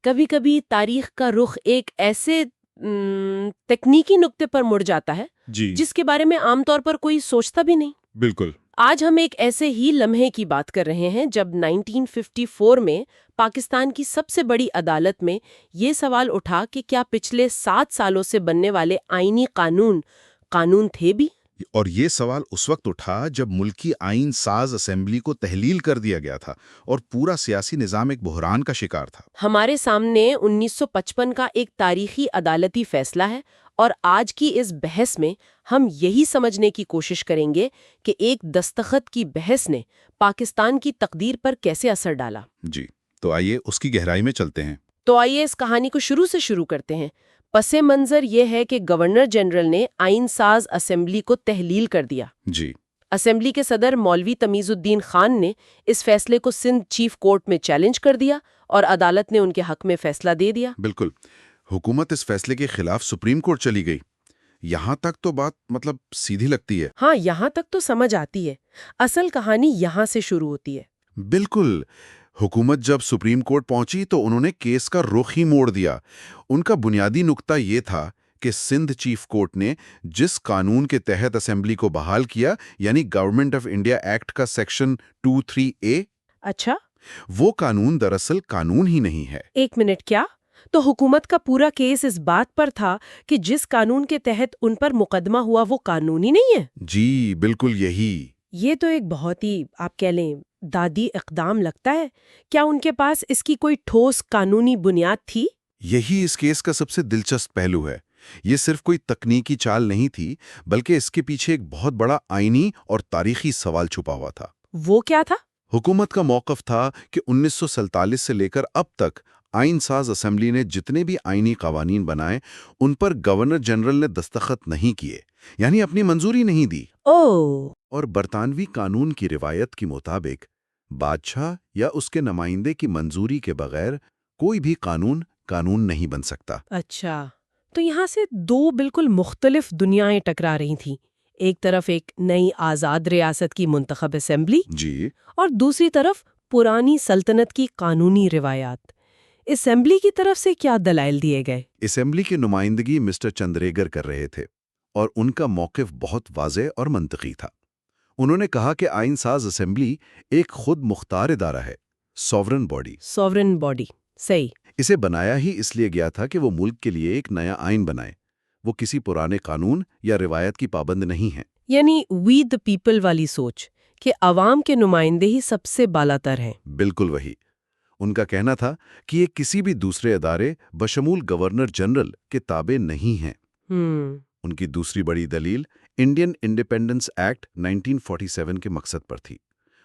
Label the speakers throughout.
Speaker 1: کبھی کبھی تاریخ کا رخ ایک ایسے تکنیکی نقطے پر مڑ جاتا ہے
Speaker 2: جی
Speaker 1: جس کے بارے میں عام طور پر کوئی سوچتا بھی نہیں۔
Speaker 2: بالکل۔
Speaker 1: آج ہم ایک ایسے ہی لمحے کی بات کر رہے ہیں جب 1954 میں پاکستان کی سب سے بڑی عدالت میں یہ سوال اٹھا کہ کیا پچھلے 7 سالوں سے بننے والے آئینی قانون تھے بھی؟
Speaker 2: اور یہ سوال اس وقت اٹھا جب ملکی آئین ساز اسمبلی کو تحلیل کر دیا گیا تھا اور پورا سیاسی نظام ایک بحران کا شکار تھا۔
Speaker 1: ہمارے سامنے 1955 کا ایک تاریخی عدالتی فیصلہ ہے، اور آج کی اس بحث میں ہم یہی سمجھنے کی کوشش کریں گے کہ ایک دستخط کی بحث نے پاکستان کی تقدیر پر کیسے اثر ڈالا۔
Speaker 2: جی تو آئیے اس کی گہرائی میں چلتے ہیں۔
Speaker 1: تو آئیے اس کہانی کو شروع کرتے ہیں۔ پس منظر یہ ہے کہ گورنر جنرل نے آئین ساز اسمبلی کو تحلیل کر دیا۔
Speaker 2: جی
Speaker 1: اسمبلی کے صدر مولوی تمیز الدین خان نے اس فیصلے کو سندھ چیف کورٹ میں چیلنج کر دیا اور عدالت نے ان کے حق میں فیصلہ دے دیا۔
Speaker 2: بالکل، حکومت اس فیصلے کے خلاف سپریم کورٹ چلی گئی۔ یہاں تک تو بات سیدھی لگتی ہے۔
Speaker 1: ہاں، یہاں تک تو سمجھ آتی ہے۔ اصل کہانی یہاں سے شروع ہوتی ہے۔
Speaker 2: بالکل، حکومت جب سپریم کورٹ پہنچی تو انہوں نے کیس کا رخ ہی موڑ دیا۔ ان کا بنیادی نقطہ یہ تھا کہ سندھ چیف کورٹ نے جس قانون کے تحت اسمبلی کو بحال کیا، یعنی گورنمنٹ آف انڈیا ایکٹ کا سیکشن 23A،
Speaker 1: اچھا،
Speaker 2: وہ قانون دراصل قانون ہی نہیں ہے۔
Speaker 1: ایک منٹ، کیا؟ تو حکومت کا پورا کیس اس بات پر تھا کہ جس قانون کے تحت ان پر مقدمہ ہوا وہ قانونی نہیں ہے؟
Speaker 2: جی بالکل یہی۔
Speaker 1: یہ تو ایک بہت ہی، آپ کہہ لیں، دادی اقدام لگتا ہے۔ کیا ان کے پاس اس کی کوئی ٹھوس قانونی بنیاد تھی؟
Speaker 2: یہی اس کیس کا سب سے دلچسپ پہلو ہے۔ یہ صرف کوئی تکنیکی چال نہیں تھی، بلکہ اس کے پیچھے ایک بہت بڑا آئینی اور تاریخی سوال چھپا ہوا تھا۔
Speaker 1: وہ کیا تھا؟
Speaker 2: حکومت کا موقف تھا کہ 1947 سے لے کر اب تک آئین ساز اسمبلی نے جتنے بھی آئینی قوانین بنائے ان پر گورنر جنرل نے دستخط نہیں کیے، یعنی اپنی منظوری نہیں دی۔ اور برطانوی قانون کی روایت کے مطابق بادشاہ یا اس کے نمائندے کی منظوری کے بغیر کوئی بھی قانون نہیں بن سکتا۔
Speaker 1: اچھا، تو یہاں سے دو بالکل مختلف دنیائیں ٹکرا رہی تھیں۔ ایک طرف ایک نئی آزاد ریاست کی منتخب اسمبلی،
Speaker 2: جی،
Speaker 1: اور دوسری طرف پرانی سلطنت کی قانونی روایات۔ اسمبلی کی طرف سے کیا دلائل دیے گئے؟
Speaker 2: اسمبلی کی نمائندگی مسٹر چندریگر کر رہے تھے، اور ان کا موقف بہت واضح اور منطقی تھا۔ انہوں نے کہا کہ آئین ساز اسمبلی ایک خود مختار ادارہ ہے، سوورن باڈی۔ صحیح۔ اسے بنایا ہی اس لیے گیا تھا کہ وہ ملک کے لیے ایک نیا آئین بنائے۔ وہ کسی پرانے قانون یا روایت کی پابند نہیں ہے۔
Speaker 1: یعنی وی دی پیپل والی سوچ کہ عوام کے نمائندے ہی سب سے بالاتر ہیں۔
Speaker 2: بالکل وہی۔ ان کا کہنا تھا کہ یہ کسی بھی دوسرے ادارے بشمول گورنر جنرل کے تابع نہیں ہیں۔ ان کی دوسری بڑی دلیل انڈین انڈیپینڈنس ایکٹ 1947 کے مقصد پر تھی۔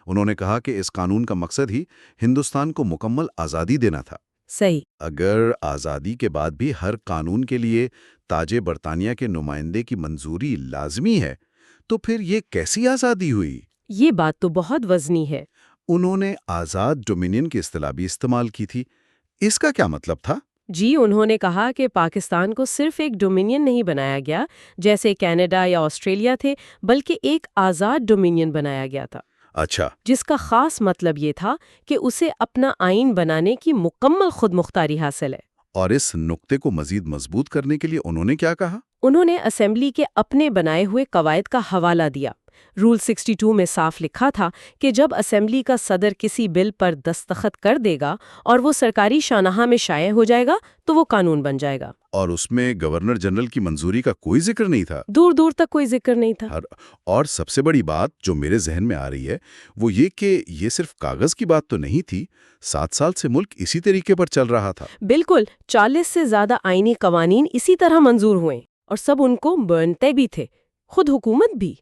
Speaker 2: انہوں نے کہا کہ اس قانون کا مقصد ہی ہندوستان کو مکمل آزادی دینا تھا۔
Speaker 1: صحیح۔
Speaker 2: اگر آزادی کے بعد بھی ہر قانون کے لیے تاج برطانیہ کے نمائندے کی منظوری لازمی ہے تو پھر یہ کیسی آزادی ہوئی؟
Speaker 1: یہ بات تو بہت وزنی ہے۔
Speaker 2: انہوں نے آزاد ڈومینین کی اصطلاح بھی استعمال کی تھی۔ اس کا کیا مطلب تھا؟
Speaker 1: جی، انہوں نے کہا کہ پاکستان کو صرف ایک ڈومینین نہیں بنایا گیا جیسے کینیڈا یا آسٹریلیا تھے، بلکہ ایک آزاد ڈومینین بنایا گیا تھا۔
Speaker 2: اچھا۔
Speaker 1: جس کا خاص مطلب یہ تھا کہ اسے اپنا آئین بنانے کی مکمل خود مختاری حاصل ہے۔
Speaker 2: اور اس نقطے کو مزید مضبوط کرنے کے لیے انہوں نے کیا کہا؟
Speaker 1: انہوں نے اسمبلی کے اپنے بنائے ہوئے قواعد کا حوالہ دیا۔ رول 62 میں صاف لکھا تھا کہ جب اسمبلی کا صدر کسی بل پر دستخط کر دے گا اور وہ سرکاری شاہنامہ میں شائع ہو جائے گا تو وہ قانون بن جائے گا۔
Speaker 2: اور اس میں گورنر جنرل کی منظوری کا کوئی ذکر نہیں تھا۔
Speaker 1: دور دور تک کوئی ذکر نہیں تھا۔
Speaker 2: اور سب سے بڑی بات جو میرے ذہن میں آ رہی ہے وہ یہ کہ یہ صرف کاغذ کی بات تو نہیں تھی۔ 7 سال سے ملک اسی طریقے پر چل رہا تھا۔
Speaker 1: بالکل، 40 سے زیادہ آئینی قوانین اسی طرح منظور ہوئے اور سب ان کو مانتے بھی تھے، خود حکومت بھی۔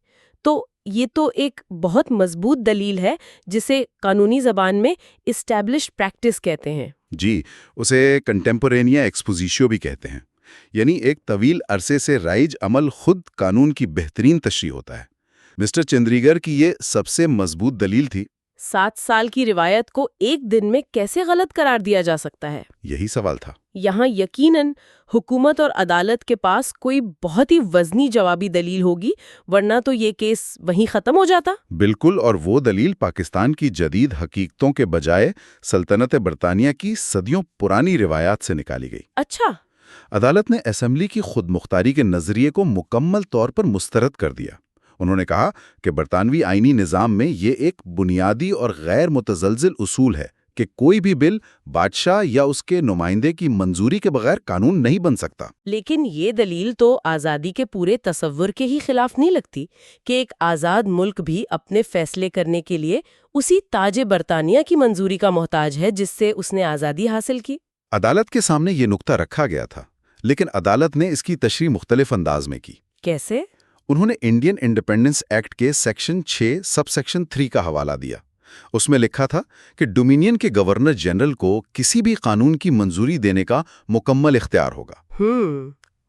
Speaker 1: تو یہ تو ایک بہت مضبوط دلیل ہے جسے قانونی زبان میں اسٹیبلشڈ پریکٹس کہتے ہیں۔
Speaker 2: جی، اسے کنٹمپورینیا ایکسپوزیشیو بھی کہتے ہیں، یعنی ایک طویل عرصے سے رائج عمل خود قانون کی بہترین تشریح ہوتا ہے۔ مسٹر چندریگر کی یہ سب سے مضبوط دلیل تھی۔
Speaker 1: 7 سال کی روایت کو ایک دن میں کیسے غلط قرار دیا جا سکتا ہے؟
Speaker 2: یہی سوال تھا۔
Speaker 1: یہاں یقیناً حکومت اور عدالت کے پاس کوئی بہت ہی وزنی جوابی دلیل ہوگی، ورنہ تو یہ کیس وہیں ختم ہو جاتا۔
Speaker 2: بالکل، اور وہ دلیل پاکستان کی جدید حقیقتوں کے بجائے سلطنت برطانیہ کی صدیوں پرانی روایات سے نکالی گئی۔
Speaker 1: اچھا۔
Speaker 2: عدالت نے اسمبلی کی خود مختاری کے نظریے کو مکمل طور پر مسترد کر دیا۔ انہوں نے کہا کہ برطانوی آئینی نظام میں یہ ایک بنیادی اور غیر متزلزل اصول ہے کہ کوئی بھی بل بادشاہ یا اس کے نمائندے کی منظوری کے بغیر قانون نہیں بن سکتا۔
Speaker 1: لیکن یہ دلیل تو آزادی کے پورے تصور کے ہی خلاف نہیں لگتی کہ ایک آزاد ملک بھی اپنے فیصلے کرنے کے لیے اسی تاج برطانیہ کی منظوری کا محتاج ہے جس سے اس نے آزادی حاصل کی۔
Speaker 2: عدالت کے سامنے یہ نکتہ رکھا گیا تھا، لیکن عدالت نے اس کی تشریح مختلف انداز میں کی۔
Speaker 1: کیسے؟
Speaker 2: انہوں نے انڈین انڈیپینڈنس ایکٹ کے سیکشن 6 سب سیکشن 3 کا حوالہ دیا۔ اس میں لکھا تھا کہ ڈومینین کے گورنر جنرل کو کسی بھی قانون کی منظوری دینے کا مکمل اختیار ہوگا۔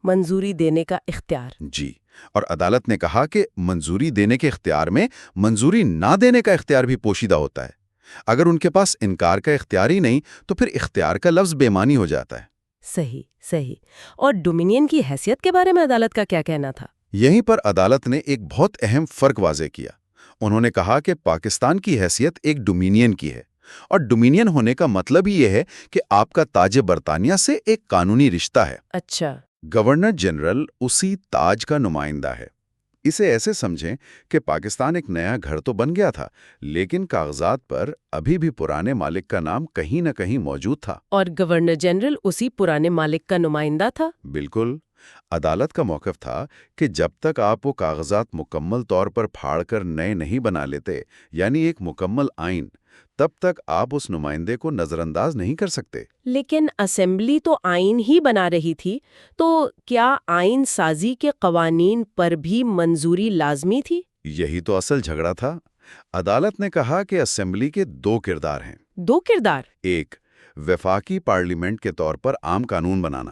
Speaker 1: منظوری دینے کا اختیار۔
Speaker 2: جی، اور عدالت نے کہا کہ منظوری دینے کے اختیار میں منظوری نہ دینے کا اختیار بھی پوشیدہ ہوتا ہے۔ اگر ان کے پاس انکار کا اختیار ہی نہیں تو پھر اختیار کا لفظ بے معنی ہو جاتا ہے۔
Speaker 1: صحیح، صحیح۔ اور ڈومینین کی حیثیت کے بارے میں عدالت کا کیا کہنا تھا؟
Speaker 2: یہیں پر عدالت نے ایک بہت اہم فرق واضح کیا۔ انہوں نے کہا کہ پاکستان کی حیثیت ایک ڈومینین کی ہے، اور ڈومینین ہونے کا مطلب ہی یہ ہے کہ آپ کا تاج برطانیہ سے ایک قانونی رشتہ ہے۔
Speaker 1: اچھا۔
Speaker 2: گورنر جنرل اسی تاج کا نمائندہ ہے۔ اسے ایسے سمجھیں کہ پاکستان ایک نیا گھر تو بن گیا تھا، لیکن کاغذات پر ابھی بھی پرانے مالک کا نام کہیں نہ کہیں موجود تھا۔
Speaker 1: اور گورنر جنرل اسی پرانے مالک کا نمائندہ تھا؟
Speaker 2: بالکل۔ عدالت کا موقف تھا کہ جب تک آپ وہ کاغذات مکمل طور پر پھاڑ کر نئے نہیں بنا لیتے، یعنی ایک مکمل آئین، تب تک آپ اس نمائندے کو نظر انداز نہیں کر سکتے۔
Speaker 1: لیکن اسمبلی تو آئین ہی بنا رہی تھی، تو کیا آئین سازی کے قوانین پر بھی منظوری لازمی تھی؟
Speaker 2: یہی تو اصل جھگڑا تھا۔ عدالت نے کہا کہ اسمبلی کے 2 کردار ہیں۔
Speaker 1: 2 کردار؟
Speaker 2: ایک، وفاقی پارلیمنٹ کے طور پر عام قانون بنانا،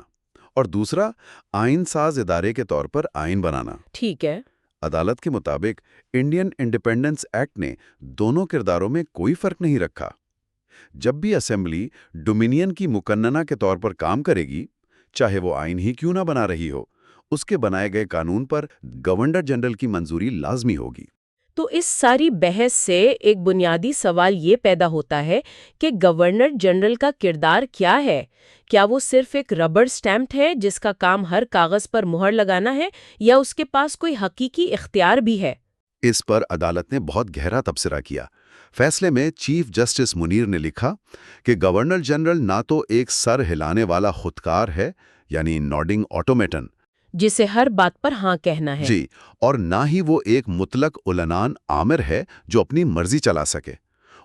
Speaker 2: اور دوسرا، آئین ساز ادارے کے طور پر آئین بنانا۔
Speaker 1: ٹھیک ہے۔
Speaker 2: عدالت کے مطابق انڈین انڈیپینڈنس ایکٹ نے دونوں کرداروں میں کوئی فرق نہیں رکھا۔ جب بھی اسمبلی ڈومینین کی مقننہ کے طور پر کام کرے گی، چاہے وہ آئین ہی کیوں نہ بنا رہی ہو، اس کے بنائے گئے قانون پر گورنر جنرل کی منظوری لازمی ہوگی۔
Speaker 1: تو اس ساری بحث سے ایک بنیادی سوال یہ پیدا ہوتا ہے کہ گورنر جنرل کا کردار کیا ہے؟ کیا وہ صرف ایک ربڑ سٹیمپ ہے جس کا کام ہر کاغذ پر مہر لگانا ہے، یا اس کے پاس کوئی حقیقی اختیار بھی ہے؟
Speaker 2: اس پر عدالت نے بہت گہرا تبصرہ کیا۔ فیصلے میں چیف جسٹس منیر نے لکھا کہ گورنر جنرل نہ تو ایک سر ہلانے والا خودکار ہے، یعنی نوڈنگ آٹومیٹن،
Speaker 1: جسے ہر بات پر ہاں کہنا ہے۔
Speaker 2: جی، اور نہ ہی وہ ایک مطلق اولنان آمر ہے جو اپنی مرضی چلا سکے۔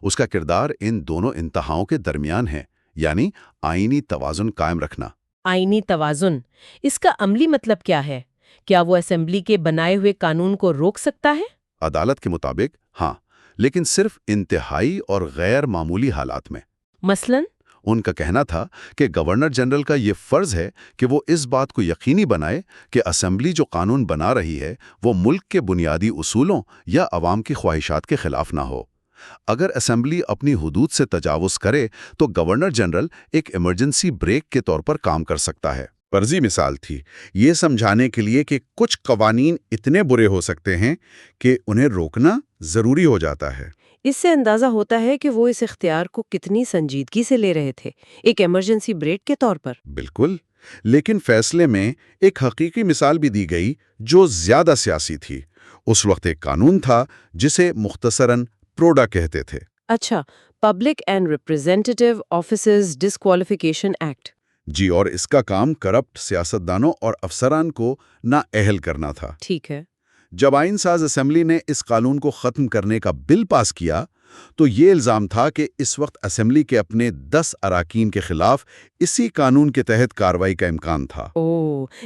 Speaker 2: اس کا کردار ان دونوں انتہاؤں کے درمیان ہے، یعنی آئینی توازن قائم رکھنا۔
Speaker 1: آئینی توازن، اس کا عملی مطلب کیا ہے؟ کیا وہ اسمبلی کے بنائے ہوئے قانون کو روک سکتا ہے؟
Speaker 2: عدالت کے مطابق ہاں، لیکن صرف انتہائی اور غیر معمولی حالات میں۔
Speaker 1: مثلاً؟
Speaker 2: ان کا کہنا تھا کہ گورنر جنرل کا یہ فرض ہے کہ وہ اس بات کو یقینی بنائے کہ اسمبلی جو قانون بنا رہی ہے وہ ملک کے بنیادی اصولوں یا عوام کی خواہشات کے خلاف نہ ہو۔ اگر اسمبلی اپنی حدود سے تجاوز کرے تو گورنر جنرل ایک ایمرجنسی بریک کے طور پر کام کر سکتا ہے۔ فرضی مثال تھی یہ سمجھانے کے لیے کہ کچھ قوانین اتنے برے ہو سکتے ہیں کہ انہیں روکنا ضروری ہو جاتا ہے۔
Speaker 1: اس سے اندازہ ہوتا ہے کہ وہ اس اختیار کو کتنی سنجیدگی سے لے رہے تھے، ایک ایمرجنسی بریک کے طور پر۔
Speaker 2: بالکل، لیکن فیصلے میں ایک حقیقی مثال بھی دی گئی جو زیادہ سیاسی تھی۔ اس وقت ایک قانون تھا جسے مختصراً پروڈا کہتے تھے۔
Speaker 1: اچھا، public and representative officers disqualification act.
Speaker 2: جی، اور اس کا کام کرپٹ سیاستدانوں اور افسران کو نااہل کرنا تھا۔
Speaker 1: ٹھیک ہے۔
Speaker 2: جب آئین ساز اسمبلی نے اس قانون کو ختم کرنے کا بل پاس کیا تو یہ الزام تھا کہ اس وقت اسمبلی کے اپنے 10 اراکین کے خلاف اسی قانون کے تحت کارروائی کا امکان تھا۔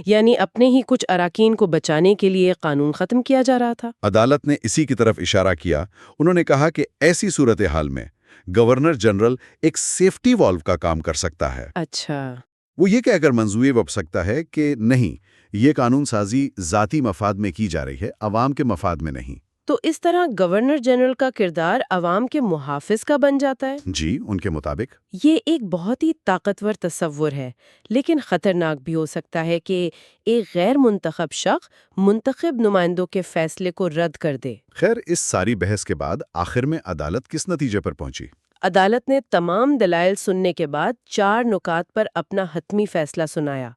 Speaker 1: یعنی اپنے ہی کچھ اراکین کو بچانے کے لیے قانون ختم کیا جا رہا تھا۔
Speaker 2: عدالت نے اسی کی طرف اشارہ کیا۔ انہوں نے کہا کہ ایسی صورتحال میں گورنر جنرل ایک سیفٹی والو کا کام کر سکتا ہے۔
Speaker 1: اچھا۔
Speaker 2: وہ یہ کہہ کر منظوری وپ سکتا ہے کہ نہیں، یہ قانون سازی ذاتی مفاد میں کی جا رہی ہے، عوام کے مفاد میں نہیں۔
Speaker 1: تو اس طرح گورنر جنرل کا کردار عوام کے محافظ کا بن جاتا ہے؟
Speaker 2: جی، ان کے مطابق
Speaker 1: یہ ایک بہت ہی طاقتور تصور ہے، لیکن خطرناک بھی ہو سکتا ہے کہ ایک غیر منتخب شخص منتخب نمائندوں کے فیصلے کو رد کر دے۔
Speaker 2: خیر، اس ساری بحث کے بعد آخر میں عدالت کس نتیجے پر پہنچی؟
Speaker 1: عدالت نے تمام دلائل سننے کے بعد 4 نکات پر اپنا حتمی فیصلہ سنایا۔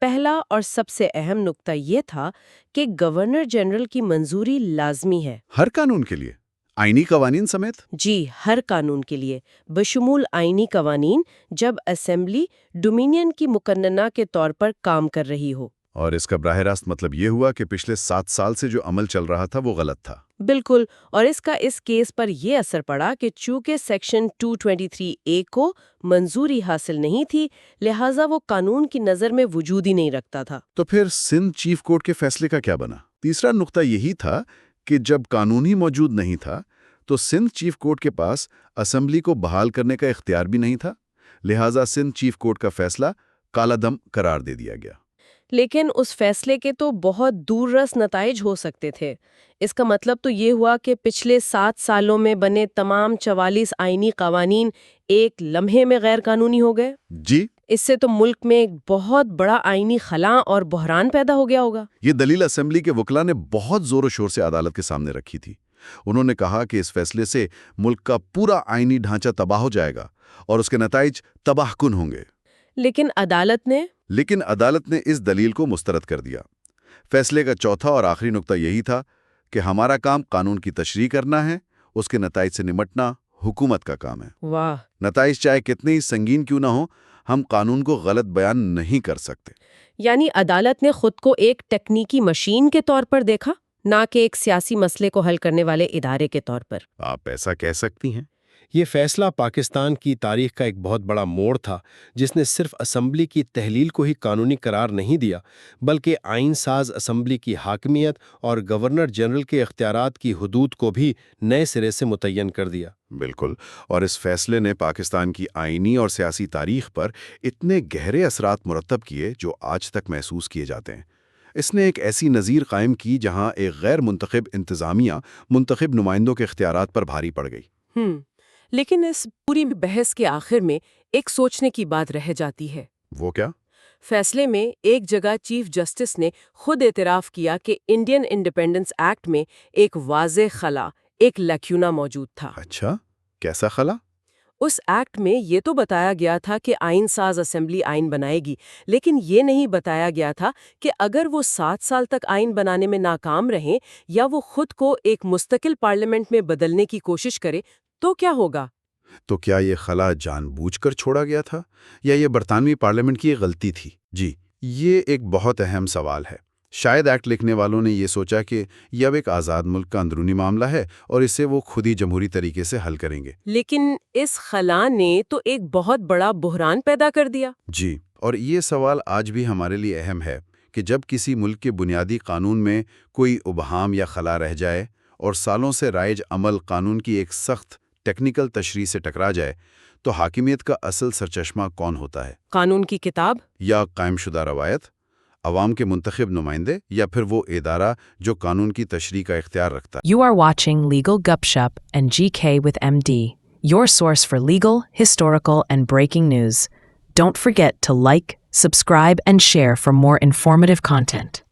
Speaker 1: پہلا اور سب سے اہم نقطہ یہ تھا کہ گورنر جنرل کی منظوری لازمی ہے۔
Speaker 2: ہر قانون کے لیے؟ آئینی قوانین سمیت؟
Speaker 1: جی، ہر قانون کے لیے، بشمول آئینی قوانین، جب اسمبلی ڈومینین کی مقننہ کے طور پر کام کر رہی ہو۔
Speaker 2: اور اس کا براہ راست مطلب یہ ہوا کہ پچھلے 7 سال سے جو عمل چل رہا تھا وہ غلط تھا۔
Speaker 1: بالکل، اور اس کا اس کیس پر یہ اثر پڑا کہ چونکہ سیکشن 223A کو منظوری حاصل نہیں تھی، لہٰذا وہ قانون کی نظر میں وجود ہی نہیں رکھتا تھا۔
Speaker 2: تو پھر سندھ چیف کورٹ کے فیصلے کا کیا بنا؟ تیسرا نقطہ یہی تھا کہ جب قانون ہی موجود نہیں تھا تو سندھ چیف کورٹ کے پاس اسمبلی کو بحال کرنے کا اختیار بھی نہیں تھا، لہٰذا سندھ چیف کورٹ کا فیصلہ کالا دم قرار دے دیا گیا۔
Speaker 1: لیکن اس فیصلے کے تو بہت دور رس نتائج ہو سکتے تھے۔ اس کا مطلب تو یہ ہوا کہ پچھلے 7 سالوں میں بنے تمام 44 آئینی قوانین ایک لمحے میں غیر قانونی ہو گئے۔
Speaker 2: جی،
Speaker 1: اس سے تو ملک میں ایک بہت بڑا آئینی خلا اور بحران پیدا ہو گیا ہوگا۔
Speaker 2: یہ دلیل اسمبلی کے وکلاء نے بہت زور و شور سے عدالت کے سامنے رکھی تھی۔ انہوں نے کہا کہ اس فیصلے سے ملک کا پورا آئینی ڈھانچہ تباہ ہو جائے گا اور اس کے نتائج تباہ کن ہوں گے۔
Speaker 1: لیکن عدالت نے
Speaker 2: اس دلیل کو مسترد کر دیا۔ فیصلے کا چوتھا اور آخری نقطہ یہی تھا کہ ہمارا کام قانون کی تشریح کرنا ہے، اس کے نتائج سے نمٹنا حکومت کا کام ہے۔
Speaker 1: واہ،
Speaker 2: نتائج چاہے کتنے ہی سنگین کیوں نہ ہوں، ہم قانون کو غلط بیان نہیں کر سکتے۔
Speaker 1: یعنی عدالت نے خود کو ایک تکنیکی مشین کے طور پر دیکھا، نہ کہ ایک سیاسی مسئلے کو حل کرنے والے ادارے کے طور پر۔
Speaker 2: آپ ایسا کہہ سکتی ہیں۔
Speaker 3: یہ فیصلہ پاکستان کی تاریخ کا ایک بہت بڑا موڑ تھا، جس نے صرف اسمبلی کی تحلیل کو ہی قانونی قرار نہیں دیا، بلکہ آئین ساز اسمبلی کی حاکمیت اور گورنر جنرل کے اختیارات کی حدود کو بھی نئے سرے سے متعین کر دیا۔
Speaker 2: بالکل، اور اس فیصلے نے پاکستان کی آئینی اور سیاسی تاریخ پر اتنے گہرے اثرات مرتب کیے جو آج تک محسوس کیے جاتے ہیں۔ اس نے ایک ایسی نظیر قائم کی جہاں ایک غیر منتخب انتظامیہ منتخب نمائندوں کے اختیارات پر بھاری پڑ گئی۔
Speaker 1: لیکن اس پوری بحث کے آخر میں ایک سوچنے کی بات رہ جاتی ہے۔
Speaker 2: وہ کیا؟
Speaker 1: فیصلے میں ایک جگہ چیف جسٹس نے خود اعتراف کیا کہ انڈین انڈیپینڈنس ایکٹ میں ایک واضح خلا، ایک لیکیونا موجود تھا۔
Speaker 2: اچھا، کیسا خلا؟
Speaker 1: اس ایکٹ میں یہ تو بتایا گیا تھا کہ آئین ساز اسمبلی آئین بنائے گی، لیکن یہ نہیں بتایا گیا تھا کہ اگر وہ 7 سال تک آئین بنانے میں ناکام رہیں یا وہ خود کو ایک مستقل پارلیمنٹ میں بدلنے کی کوشش کرے تو کیا ہوگا؟
Speaker 2: تو کیا یہ خلا جان بوجھ کر چھوڑا گیا تھا یا یہ برطانوی پارلیمنٹ کی ایک غلطی تھی؟ جی، یہ ایک بہت اہم سوال ہے۔ شاید ایکٹ لکھنے والوں نے یہ سوچا کہ یہ اب ایک آزاد ملک کا اندرونی معاملہ ہے اور اسے وہ خود ہی جمہوری طریقے سے حل کریں گے۔
Speaker 1: لیکن اس خلا نے تو ایک بہت بڑا بحران پیدا کر دیا۔
Speaker 2: جی، اور یہ سوال آج بھی ہمارے لیے اہم ہے کہ جب کسی ملک کے بنیادی قانون میں کوئی ابہام یا خلا رہ جائے اور سالوں سے رائج عمل قانون کی ایک سخت ٹیکنیکل تشریح سے ٹکرا جائے تو حاکمیت کا اصل سرچشمہ کون ہوتا ہے؟
Speaker 1: قانون کی کتاب
Speaker 2: یا قائم شدہ روایت، عوام کے منتخب نمائندے، یا پھر وہ ادارہ جو قانون کی تشریح کا اختیار رکھتا ہے؟
Speaker 4: You are watching Legal Gupshup and GK with MD, your source for legal, historical, and breaking news. Don't forget to like, subscribe, and share for more informative content.